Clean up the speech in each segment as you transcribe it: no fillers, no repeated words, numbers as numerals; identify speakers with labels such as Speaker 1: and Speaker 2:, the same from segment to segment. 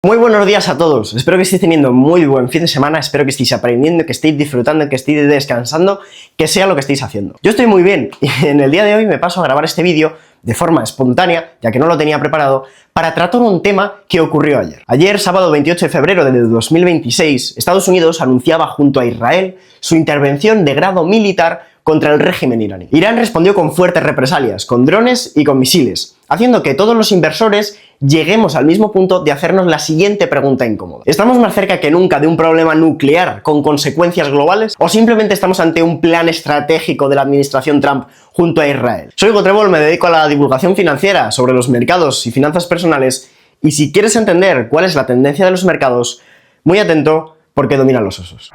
Speaker 1: Muy buenos días a todos, espero que estéis teniendo muy buen fin de semana, espero que estéis aprendiendo, que estéis disfrutando, que estéis descansando, que sea lo que estéis haciendo. Yo estoy muy bien y en el día de hoy me paso a grabar este vídeo de forma espontánea, ya que no lo tenía preparado, para tratar un tema que ocurrió ayer. Ayer, sábado 28 de febrero de 2026, Estados Unidos anunciaba junto a Israel su intervención de grado militar contra el régimen iraní. Irán respondió con fuertes represalias, con drones y con misiles, haciendo que todos los inversores lleguemos al mismo punto de hacernos la siguiente pregunta incómoda. ¿Estamos más cerca que nunca de un problema nuclear con consecuencias globales? ¿O simplemente estamos ante un plan estratégico de la administración Trump junto a Israel? Soy Hugo Trebol, me dedico a la divulgación financiera sobre los mercados y finanzas personales, y si quieres entender cuál es la tendencia de los mercados, muy atento porque dominan los osos.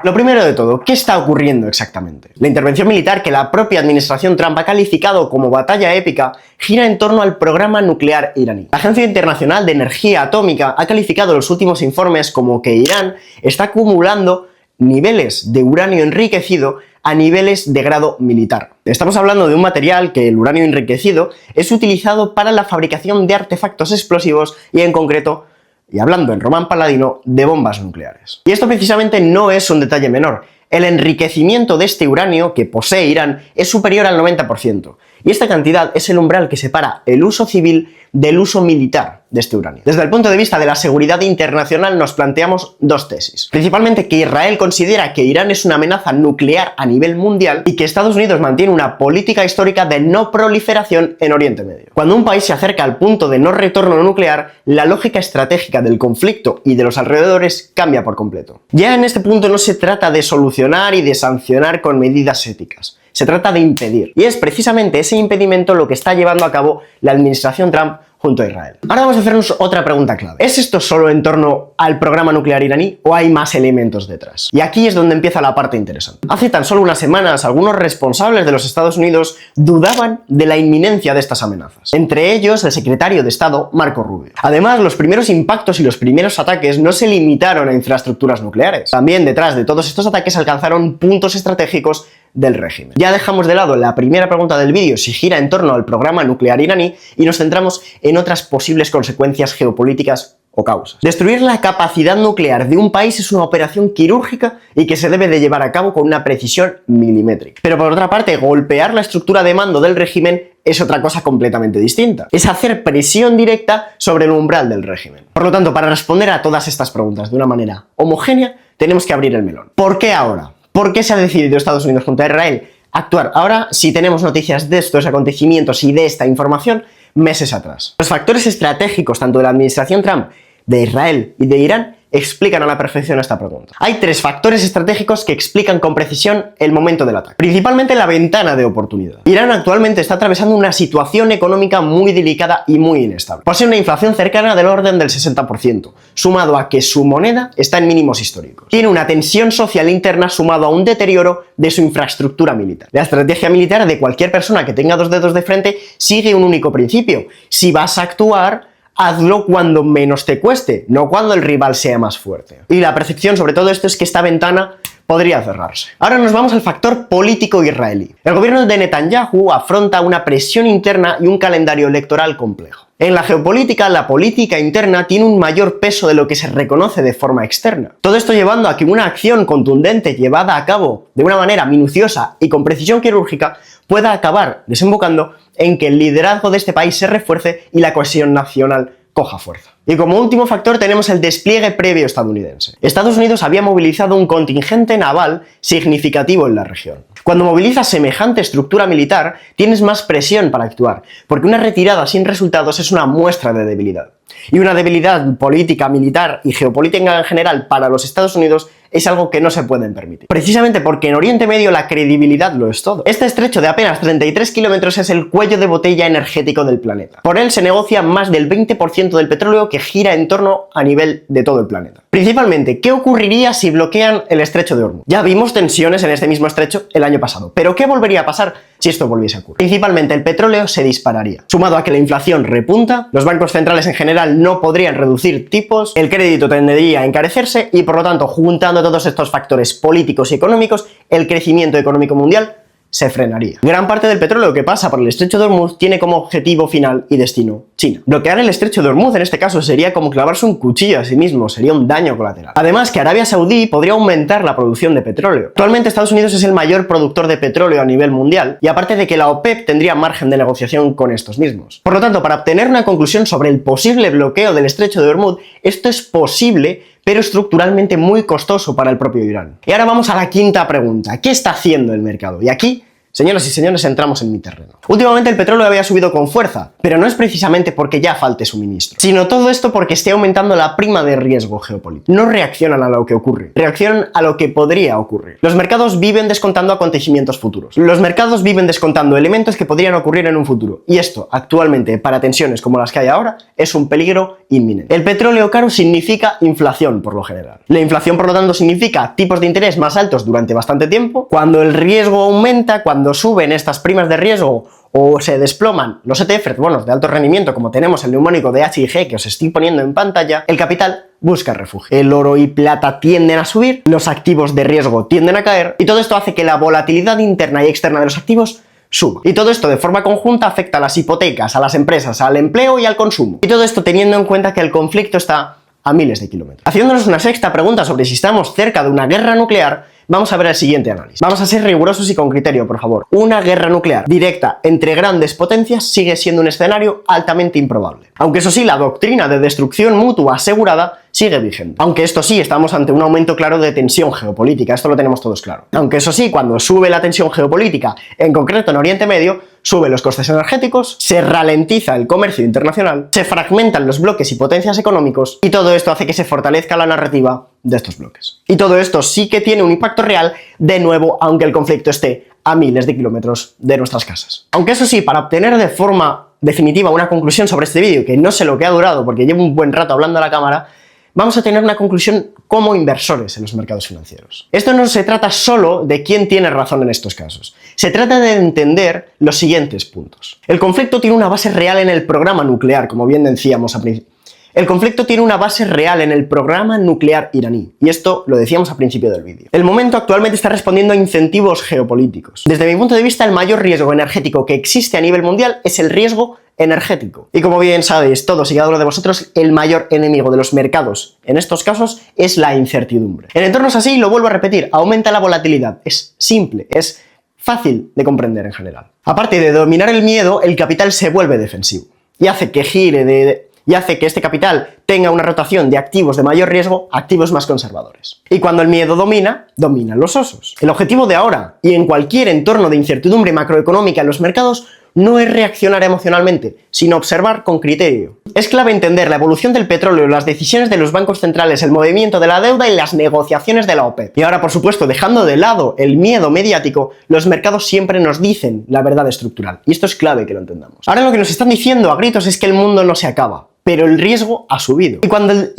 Speaker 1: Lo primero de todo, ¿qué está ocurriendo exactamente? La intervención militar que la propia administración Trump ha calificado como batalla épica gira en torno al programa nuclear iraní. La Agencia Internacional de Energía Atómica ha calificado los últimos informes como que Irán está acumulando niveles de uranio enriquecido a niveles de grado militar. Estamos hablando de un material que el uranio enriquecido es utilizado para la fabricación de artefactos explosivos y en concreto, y hablando en román paladino, de bombas nucleares. Y esto precisamente no es un detalle menor. El enriquecimiento de este uranio que posee Irán es superior al 90%, y esta cantidad es el umbral que separa el uso civil del uso militar de este uranio. Desde el punto de vista de la seguridad internacional nos planteamos dos tesis. Principalmente que Israel considera que Irán es una amenaza nuclear a nivel mundial y que Estados Unidos mantiene una política histórica de no proliferación en Oriente Medio. Cuando un país se acerca al punto de no retorno nuclear, la lógica estratégica del conflicto y de los alrededores cambia por completo. Ya en este punto no se trata de solucionar y de sancionar con medidas éticas. Se trata de impedir. Y es precisamente ese impedimento lo que está llevando a cabo la administración Trump junto a Israel. Ahora vamos a hacernos otra pregunta clave. ¿Es esto solo en torno al programa nuclear iraní o hay más elementos detrás? Y aquí es donde empieza la parte interesante. Hace tan solo unas semanas, algunos responsables de los Estados Unidos dudaban de la inminencia de estas amenazas. Entre ellos, el secretario de Estado, Marco Rubio. Además, los primeros impactos y los primeros ataques no se limitaron a infraestructuras nucleares. También detrás de todos estos ataques alcanzaron puntos estratégicos del régimen. Ya dejamos de lado la primera pregunta del vídeo, si gira en torno al programa nuclear iraní, y nos centramos en otras posibles consecuencias geopolíticas o causas. Destruir la capacidad nuclear de un país es una operación quirúrgica y que se debe de llevar a cabo con una precisión milimétrica. Pero por otra parte, golpear la estructura de mando del régimen es otra cosa completamente distinta. Es hacer presión directa sobre el umbral del régimen. Por lo tanto, para responder a todas estas preguntas de una manera homogénea, tenemos que abrir el melón. ¿Por qué ahora? ¿Por qué se ha decidido Estados Unidos junto a Israel actuar ahora si tenemos noticias de estos acontecimientos y de esta información meses atrás? Los factores estratégicos tanto de la administración Trump, de Israel y de Irán explican a la perfección esta pregunta. Hay tres factores estratégicos que explican con precisión el momento del ataque. Principalmente la ventana de oportunidad. Irán actualmente está atravesando una situación económica muy delicada y muy inestable. Posee una inflación cercana del orden del 60%, sumado a que su moneda está en mínimos históricos. Tiene una tensión social interna sumado a un deterioro de su infraestructura militar. La estrategia militar de cualquier persona que tenga dos dedos de frente sigue un único principio. Si vas a actuar, hazlo cuando menos te cueste, no cuando el rival sea más fuerte. Y la percepción sobre todo esto es que esta ventana podría cerrarse. Ahora nos vamos al factor político israelí. El gobierno de Netanyahu afronta una presión interna y un calendario electoral complejo. En la geopolítica, la política interna tiene un mayor peso de lo que se reconoce de forma externa. Todo esto llevando a que una acción contundente llevada a cabo de una manera minuciosa y con precisión quirúrgica pueda acabar desembocando en que el liderazgo de este país se refuerce y la cohesión nacional coja fuerza. Y como último factor tenemos el despliegue previo estadounidense. Estados Unidos había movilizado un contingente naval significativo en la región. Cuando movilizas semejante estructura militar, tienes más presión para actuar, porque una retirada sin resultados es una muestra de debilidad. Y una debilidad política, militar y geopolítica en general para los Estados Unidos es algo que no se pueden permitir. Precisamente porque en Oriente Medio la credibilidad lo es todo. Este estrecho de apenas 33 kilómetros es el cuello de botella energético del planeta. Por él se negocia más del 20% del petróleo que gira en torno a nivel de todo el planeta. Principalmente, ¿qué ocurriría si bloquean el estrecho de Hormuz? Ya vimos tensiones en este mismo estrecho el año pasado, pero ¿qué volvería a pasar si esto volviese a ocurrir? Principalmente el petróleo se dispararía. Sumado a que la inflación repunta, los bancos centrales en general no podrían reducir tipos, el crédito tendería a encarecerse y por lo tanto, juntando todos estos factores políticos y económicos, el crecimiento económico mundial se frenaría. Gran parte del petróleo que pasa por el estrecho de Hormuz tiene como objetivo final y destino China. Bloquear el estrecho de Hormuz en este caso sería como clavarse un cuchillo a sí mismo, sería un daño colateral. Además que Arabia Saudí podría aumentar la producción de petróleo. Actualmente Estados Unidos es el mayor productor de petróleo a nivel mundial y aparte de que la OPEP tendría margen de negociación con estos mismos. Por lo tanto, para obtener una conclusión sobre el posible bloqueo del estrecho de Hormuz, esto es posible, pero estructuralmente muy costoso para el propio Irán. Y ahora vamos a la quinta pregunta. ¿Qué está haciendo el mercado? Y aquí, señoras y señores, entramos en mi terreno. Últimamente el petróleo había subido con fuerza, pero no es precisamente porque ya falte suministro, sino todo esto porque esté aumentando la prima de riesgo geopolítico. No reaccionan a lo que ocurre, reaccionan a lo que podría ocurrir. Los mercados viven descontando acontecimientos futuros. Los mercados viven descontando elementos que podrían ocurrir en un futuro. Y esto, actualmente, para tensiones como las que hay ahora, es un peligro inminente. El petróleo caro significa inflación, por lo general. La inflación, por lo tanto, significa tipos de interés más altos durante bastante tiempo. Cuando el riesgo aumenta, cuando suben estas primas de riesgo o se desploman los ETFs, bonos de alto rendimiento, como tenemos el neumónico de H&G que os estoy poniendo en pantalla, el capital busca refugio. El oro y plata tienden a subir, los activos de riesgo tienden a caer, y todo esto hace que la volatilidad interna y externa de los activos suba. Y todo esto de forma conjunta afecta a las hipotecas, a las empresas, al empleo y al consumo. Y todo esto teniendo en cuenta que el conflicto está a miles de kilómetros. Haciéndonos una sexta pregunta sobre si estamos cerca de una guerra nuclear, vamos a ver el siguiente análisis. Vamos a ser rigurosos y con criterio, por favor. Una guerra nuclear directa entre grandes potencias sigue siendo un escenario altamente improbable. Aunque eso sí, la doctrina de destrucción mutua asegurada sigue vigente. Aunque esto sí, estamos ante un aumento claro de tensión geopolítica, esto lo tenemos todos claro. Aunque eso sí, cuando sube la tensión geopolítica, en concreto en Oriente Medio, suben los costes energéticos, se ralentiza el comercio internacional, se fragmentan los bloques y potencias económicos, y todo esto hace que se fortalezca la narrativa de estos bloques. Y todo esto sí que tiene un impacto real, de nuevo, aunque el conflicto esté a miles de kilómetros de nuestras casas. Aunque eso sí, para obtener de forma definitiva una conclusión sobre este vídeo, que no sé lo que ha durado porque llevo un buen rato hablando a la cámara, vamos a tener una conclusión como inversores en los mercados financieros. Esto no se trata solo de quién tiene razón en estos casos. Se trata de entender los siguientes puntos. El conflicto tiene una base real en el programa nuclear, como bien decíamos al principio. El conflicto tiene una base real en el programa nuclear iraní, y esto lo decíamos al principio del vídeo. El momento actualmente está respondiendo a incentivos geopolíticos. Desde mi punto de vista, el mayor riesgo energético que existe a nivel mundial es el riesgo energético. Y como bien sabéis todos y cada uno de vosotros, el mayor enemigo de los mercados en estos casos es la incertidumbre. En entornos así, lo vuelvo a repetir, aumenta la volatilidad. Es simple, es fácil de comprender en general. Aparte de dominar el miedo, el capital se vuelve defensivo y hace que gire y hace que este capital tenga una rotación de activos de mayor riesgo a activos más conservadores. Y cuando el miedo domina, dominan los osos. El objetivo de ahora, y en cualquier entorno de incertidumbre macroeconómica en los mercados, no es reaccionar emocionalmente, sino observar con criterio. Es clave entender la evolución del petróleo, las decisiones de los bancos centrales, el movimiento de la deuda y las negociaciones de la OPEP. Y ahora, por supuesto, dejando de lado el miedo mediático, los mercados siempre nos dicen la verdad estructural. Y esto es clave que lo entendamos. Ahora lo que nos están diciendo a gritos es que el mundo no se acaba, pero el riesgo ha subido. Y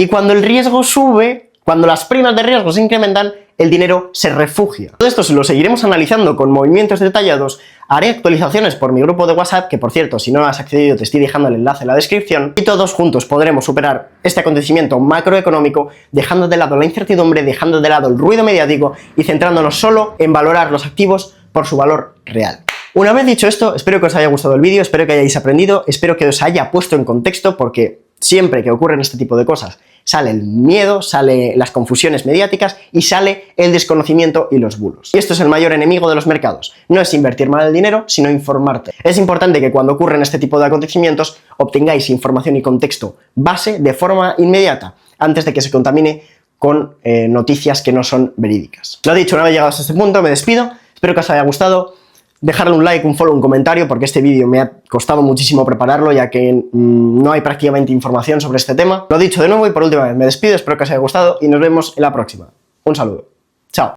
Speaker 1: cuando el riesgo sube, cuando las primas de riesgo se incrementan, el dinero se refugia. Todo esto lo seguiremos analizando con movimientos detallados. Haré actualizaciones por mi grupo de WhatsApp, que por cierto, si no has accedido te estoy dejando el enlace en la descripción, y todos juntos podremos superar este acontecimiento macroeconómico, dejando de lado la incertidumbre, dejando de lado el ruido mediático y centrándonos solo en valorar los activos por su valor real. Una vez dicho esto, espero que os haya gustado el vídeo, espero que hayáis aprendido, espero que os haya puesto en contexto, porque siempre que ocurren este tipo de cosas sale el miedo, sale las confusiones mediáticas y sale el desconocimiento y los bulos. Y esto es el mayor enemigo de los mercados. No es invertir mal el dinero, sino informarte. Es importante que cuando ocurren este tipo de acontecimientos obtengáis información y contexto base de forma inmediata, antes de que se contamine con noticias que no son verídicas. Lo dicho, una vez llegados a este punto, me despido. Espero que os haya gustado. Dejarle un like, un follow, un comentario, porque este vídeo me ha costado muchísimo prepararlo, ya que no hay prácticamente información sobre este tema. Lo dicho de nuevo y por última vez, me despido, espero que os haya gustado y nos vemos en la próxima. Un saludo.